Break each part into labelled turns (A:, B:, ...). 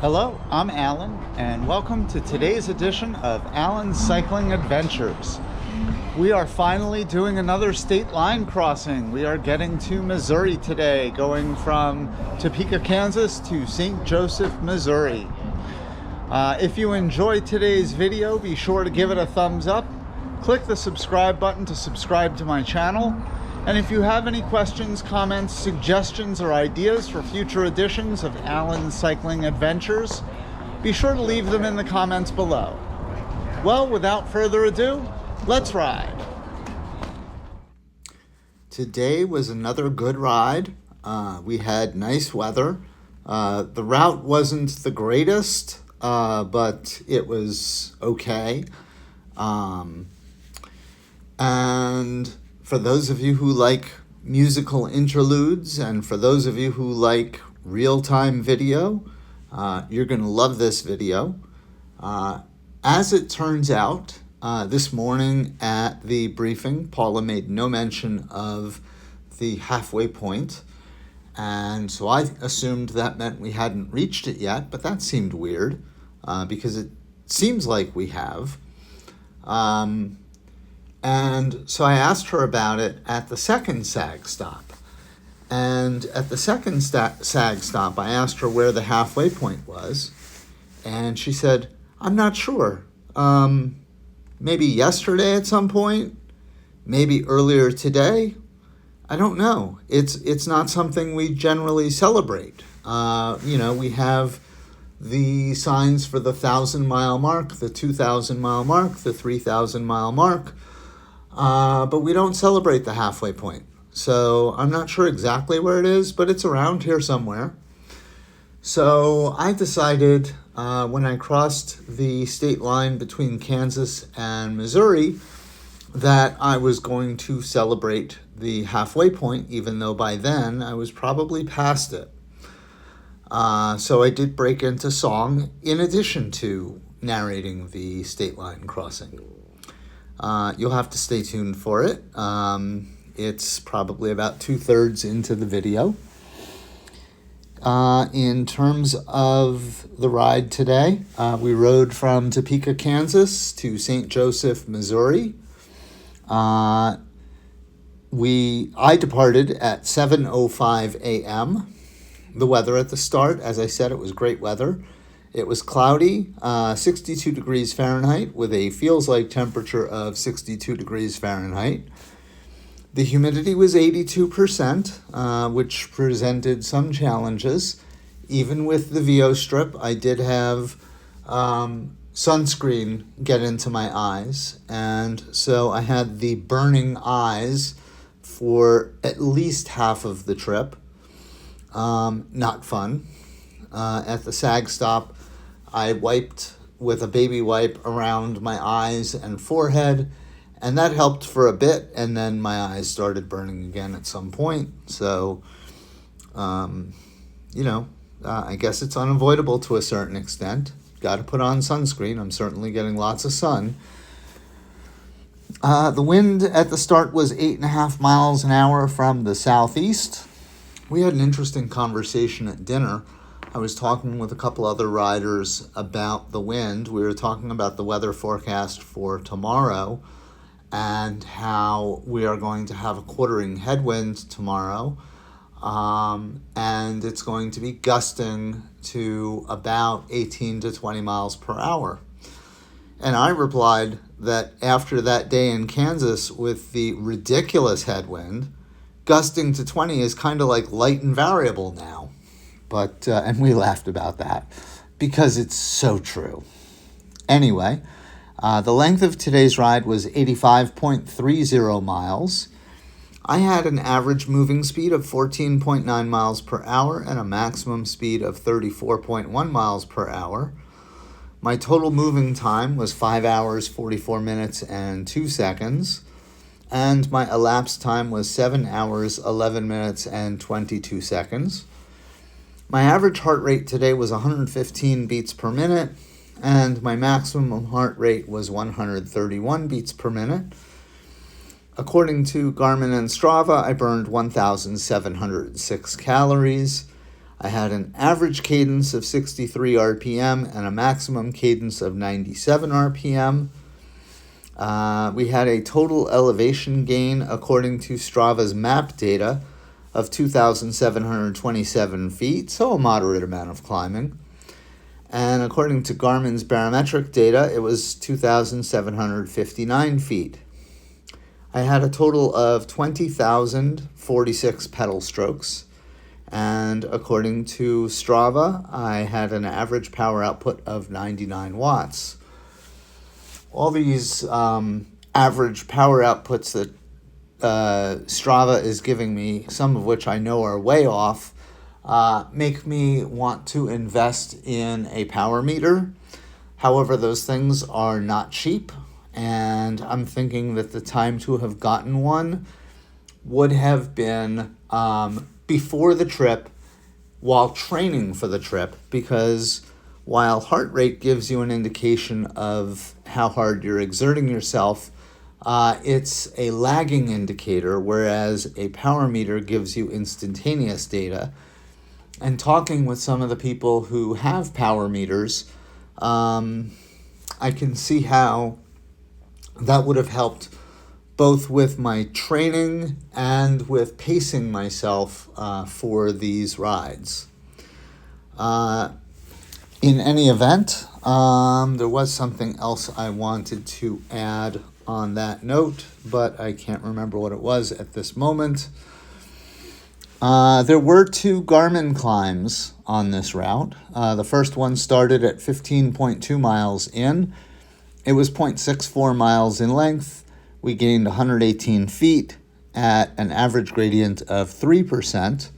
A: Hello, I'm Alan, and welcome to today's edition of Alan's Cycling Adventures. We are finally doing another state line crossing. We are getting to Missouri today, going from Topeka, Kansas to St. Joseph, Missouri. If you enjoyed today's video, be sure to give it a thumbs up. Click the subscribe button to subscribe to my channel. And if you have any questions, comments, suggestions, or ideas for future editions of Alan's Cycling Adventures, be sure to leave them in the comments below. Well, without further ado, let's ride. Today was another good ride. We had nice weather. The route wasn't the greatest, but it was okay. And for those of you who like musical interludes, and for those of you who like real-time video, you're going to love this video. As it turns out, this morning at the briefing, Paula made no mention of the halfway point, and so I assumed that meant we hadn't reached it yet, but that seemed weird, because it seems like we have. And so I asked her about it at the second SAG stop. And at the second SAG stop, I asked her where the halfway point was. And she said, I'm not sure. Maybe yesterday at some point, maybe earlier today. I don't know. It's not something we generally celebrate. We have the signs for the 1,000-mile mark, the 2,000-mile mark, the 3,000-mile mark. But we don't celebrate the halfway point. So I'm not sure exactly where it is, but it's around here somewhere. So I decided when I crossed the state line between Kansas and Missouri that I was going to celebrate the halfway point, even though by then I was probably past it. So I did break into song in addition to narrating the state line crossing. You'll have to stay tuned for it. It's probably about 2/3 into the video. In terms of the ride today, we rode from Topeka, Kansas to St. Joseph, Missouri. I departed at 7:05 a.m. The weather at the start, as I said, it was great weather. It was cloudy, 62 degrees Fahrenheit, with a feels-like temperature of 62 degrees Fahrenheit. The humidity was 82%, which presented some challenges. Even with the VO strip, I did have sunscreen get into my eyes, and so I had the burning eyes for at least half of the trip. Not fun. At the SAG stop, I wiped with a baby wipe around my eyes and forehead, and that helped for a bit, and then my eyes started burning again at some point. So, I guess it's unavoidable to a certain extent. Got to put on sunscreen. I'm certainly getting lots of sun. The wind at the start was 8.5 miles an hour from the southeast. We had an interesting conversation at dinner. I was talking with a couple other riders about the wind. We were talking about the weather forecast for tomorrow and how we are going to have a quartering headwind tomorrow. And it's going to be gusting to about 18 to 20 miles per hour. And I replied that after that day in Kansas with the ridiculous headwind, gusting to 20 is kind of like light and variable now. But and we laughed about that because it's so true. Anyway, the length of today's ride was 85.30 miles. I had an average moving speed of 14.9 miles per hour and a maximum speed of 34.1 miles per hour. My total moving time was 5 hours, 44 minutes, and 2 seconds. And my elapsed time was 7 hours, 11 minutes, and 22 seconds. My average heart rate today was 115 beats per minute, and my maximum heart rate was 131 beats per minute. According to Garmin and Strava, I burned 1,706 calories. I had an average cadence of 63 RPM and a maximum cadence of 97 RPM. We had a total elevation gain according to Strava's map data of 2,727 feet, so a moderate amount of climbing. And according to Garmin's barometric data, it was 2,759 feet. I had a total of 20,046 pedal strokes. And according to Strava, I had an average power output of 99 watts. All these average power outputs that Strava is giving me, some of which I know are way off, make me want to invest in a power meter. However, those things are not cheap, and I'm thinking that the time to have gotten one would have been before the trip, while training for the trip, because while heart rate gives you an indication of how hard you're exerting yourself, it's a lagging indicator, whereas a power meter gives you instantaneous data. And talking with some of the people who have power meters, I can see how that would have helped both with my training and with pacing myself for these rides. In any event, there was something else I wanted to add on that note, but I can't remember what it was at this moment. There were 2 Garmin climbs on this route. The first one started at 15.2 miles in. It was 0.64 miles in length. We gained 118 feet at an average gradient of 3%.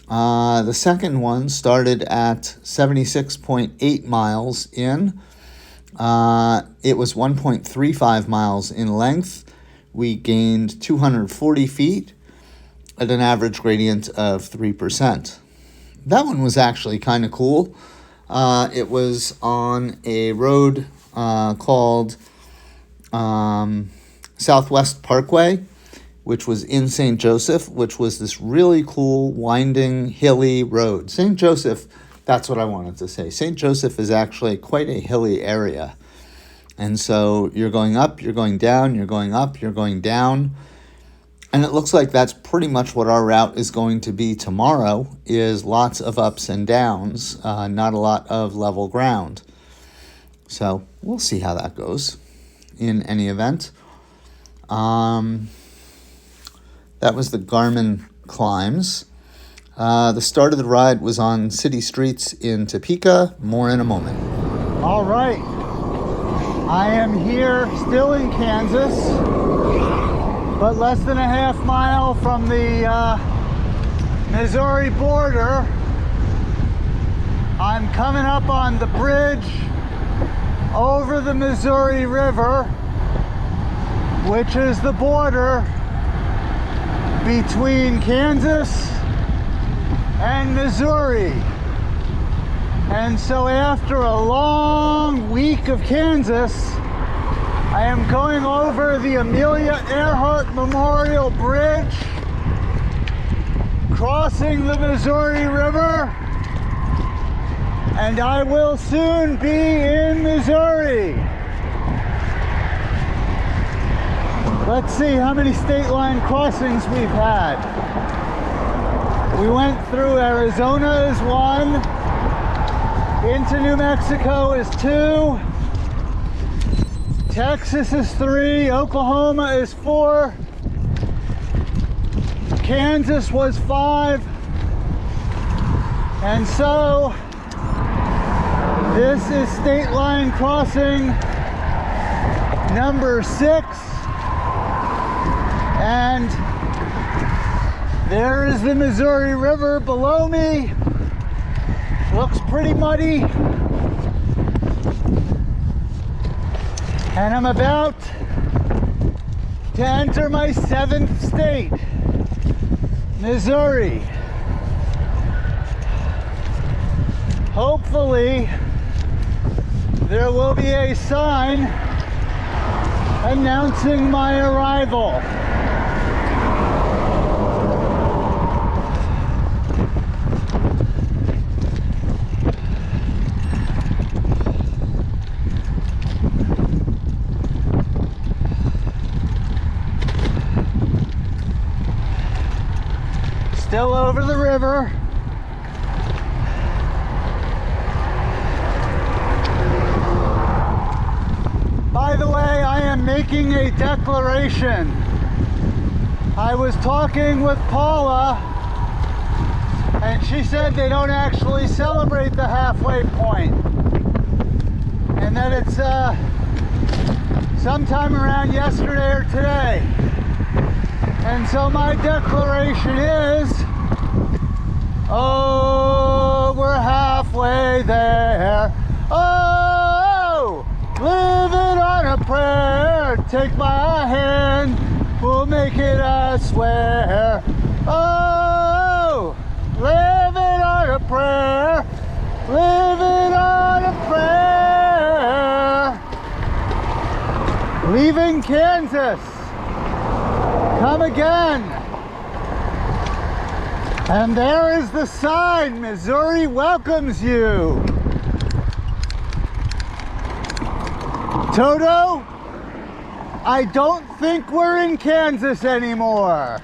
A: The second one started at 76.8 miles in. It was 1.35 miles in length. We gained 240 feet at an average gradient of 3%. That one was actually kind of cool. It was on a road called Southwest Parkway, which was in St. Joseph, which was this really cool, winding, hilly road. St. Joseph, that's what I wanted to say. St. Joseph is actually quite a hilly area. And so you're going up, you're going down, you're going up, you're going down. And it looks like that's pretty much what our route is going to be tomorrow, is lots of ups and downs, not a lot of level ground. So we'll see how that goes. In any event, that was the Garmin climbs. The start of the ride was on city streets in Topeka. More in a moment. All right. I am here still in Kansas, but less than a half mile from the Missouri border. I'm coming up on the bridge over the Missouri River, which is the border between Kansas and Missouri. And so after a long week of Kansas, I am going over the Amelia Earhart Memorial Bridge, crossing the Missouri River, and I will soon be in Missouri. Let's see how many state line crossings we've had. We went through Arizona as 1, into New Mexico is 2, Texas is 3, Oklahoma is 4, Kansas was 5, and so this is state line crossing number 6, and there is the Missouri River below me. Looks pretty muddy. And I'm about to enter my 7th state, Missouri. Hopefully, there will be a sign announcing my arrival. still over the river. By the way, I am making a declaration. I was talking with Paula, and she said they don't actually celebrate the halfway point, and that it's sometime around yesterday or today. And so my declaration is, oh, we're halfway there. Oh, living on a prayer. Take my hand, we'll make it, I swear. Oh, living on a prayer. Living on a prayer. Leaving Kansas. Come again. And there is the sign, Missouri welcomes you. Toto, I don't think we're in Kansas anymore.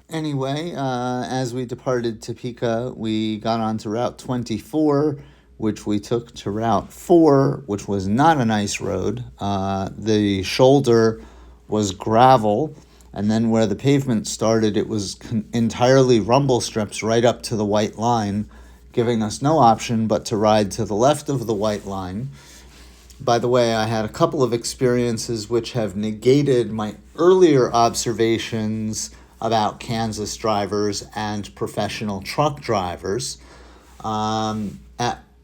A: Anyway, as we departed Topeka, we got onto Route 24, which we took to Route 4, which was not a nice road. The shoulder was gravel, and then where the pavement started, it was entirely rumble strips right up to the white line, giving us no option but to ride to the left of the white line. By the way, I had a couple of experiences which have negated my earlier observations about Kansas drivers and professional truck drivers. On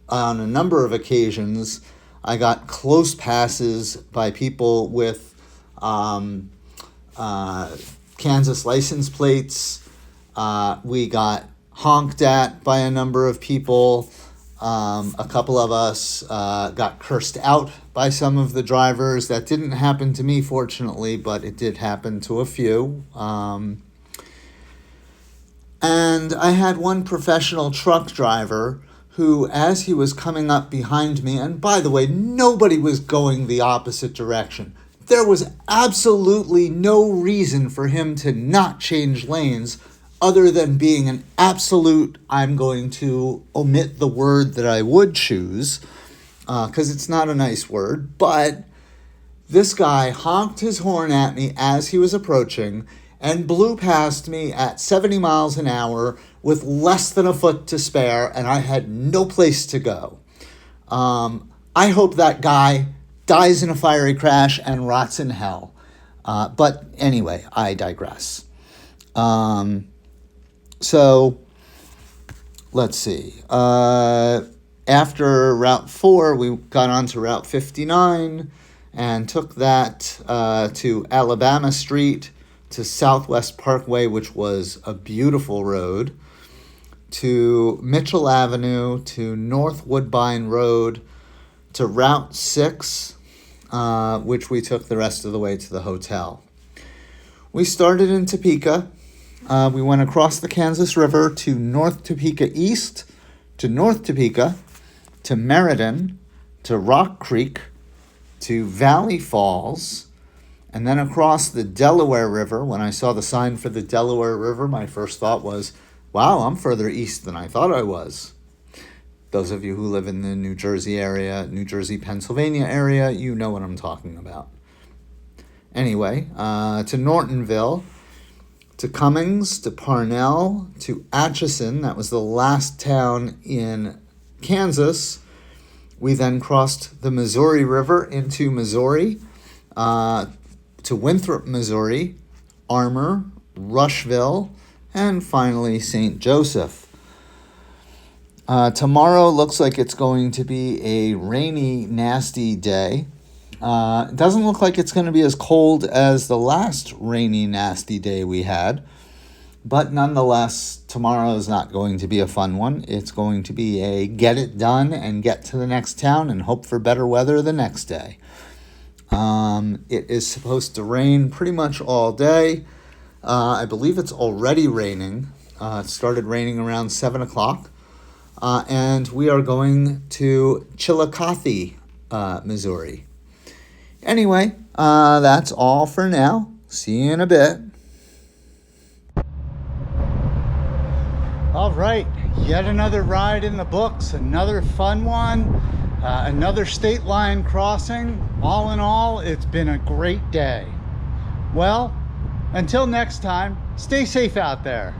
A: a number of occasions, I got close passes by people with Kansas license plates. We got honked at by a number of people. A couple of us got cursed out by some of the drivers. That didn't happen to me, fortunately, but it did happen to a few. And I had one professional truck driver who, as he was coming up behind me, and by the way, nobody was going the opposite direction. There was absolutely no reason for him to not change lanes other than being an absolute, I'm going to omit the word that I would choose, because it's not a nice word, but this guy honked his horn at me as he was approaching and blew past me at 70 miles an hour with less than a foot to spare, and I had no place to go. I hope that guy dies in a fiery crash and rots in hell. But anyway, I digress. So, let's see. After Route 4, we got onto Route 59 and took that to Alabama Street, to Southwest Parkway, which was a beautiful road, to Mitchell Avenue, to North Woodbine Road, to Route 6, which we took the rest of the way to the hotel. We started in Topeka. We went across the Kansas River to North Topeka East, to North Topeka, to Meriden, to Rock Creek, to Valley Falls, and then across the Delaware River. When I saw the sign for the Delaware River, my first thought was, wow, I'm further east than I thought I was. Those of you who live in the New Jersey area, New Jersey, Pennsylvania area, you know what I'm talking about. Anyway, to Nortonville, to Cummings, to Parnell, to Atchison. That was the last town in Kansas. We then crossed the Missouri River into Missouri, to Winthrop, Missouri, Armour, Rushville, and finally St. Joseph. Tomorrow looks like it's going to be a rainy, nasty day. It doesn't look like it's going to be as cold as the last rainy, nasty day we had. But nonetheless, tomorrow is not going to be a fun one. It's going to be a get it done and get to the next town and hope for better weather the next day. It is supposed to rain pretty much all day. I believe it's already raining. It started raining around 7 o'clock. And we are going to Chillicothe, Missouri. Anyway, that's all for now. See you in a bit.
B: All right, yet another ride in the books, another fun one, another state line crossing. All in all, it's been a great day. Well, until next time, stay safe out there.